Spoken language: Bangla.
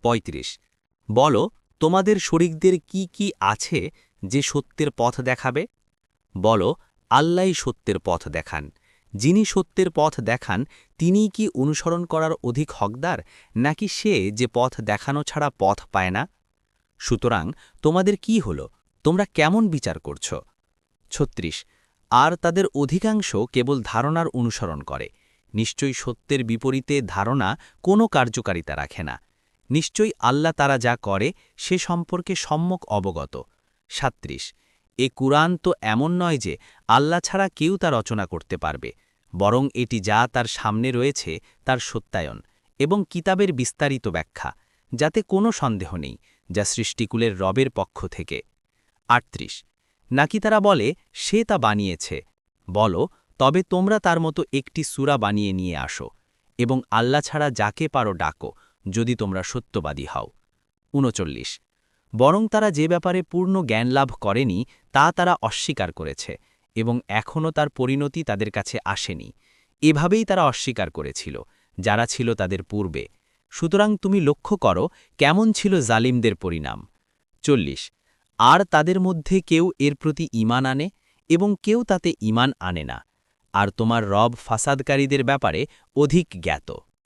৩৫ বলো, তোমাদের শরিকদের কি কি আছে যে সত্যের পথ দেখাবে? বলো, আল্লাহই সত্যের পথ দেখান। যিনি সত্যের পথ দেখান তিনিই কি অনুসরণ করার অধিক হকদার, নাকি সে যে পথ দেখানো ছাড়া পথ পায় না? সুতরাং তোমাদের কি হল, তোমরা কেমন বিচার করছ? ৩৬ আর তাদের অধিকাংশ কেবল ধারণার অনুসরণ করে। নিশ্চয়ই সত্যের বিপরীতে ধারণা কোনো কার্যকারিতা রাখে না। নিশ্চয়ই আল্লাহ তারা যা করে সে সম্পর্কে সম্যক অবগত। ৩৭ এ কুরআন তো এমন নয় যে আল্লাহ ছাড়া কেউ তা রচনা করতে পারবে, বরং এটি যা তার সামনে রয়েছে তার সত্যায়ন এবং কিতাবের বিস্তারিত ব্যাখ্যা, যাতে কোনো সন্দেহ নেই, যা সৃষ্টিকুলের রবের পক্ষ থেকে। ৩৮ নাকি তারা বলে সে তা বানিয়েছে? বলো, তবে তোমরা তার মতো একটি সূরা বানিয়ে নিয়ে আসো এবং আল্লাহ ছাড়া যাকে পারো ডাকো, যদি তোমরা সত্যবাদী হও। ৩৯ বরং তারা যে ব্যাপারে পূর্ণ জ্ঞান লাভ করেনি তা তারা অস্বীকার করেছে এবং এখনও তার পরিণতি তাদের কাছে আসেনি। এভাবেই তারা অস্বীকার করেছিল যারা ছিল তাদের পূর্বে। সুতরাং তুমি লক্ষ্য করো কেমন ছিল জালিমদের পরিণাম। ৪০ আর তাদের মধ্যে কেউ এর প্রতি ঈমান আনে এবং কেউ তাতে ঈমান আনে না, আর তোমার রব ফাসাদকারীদের ব্যাপারে অধিক জ্ঞাত।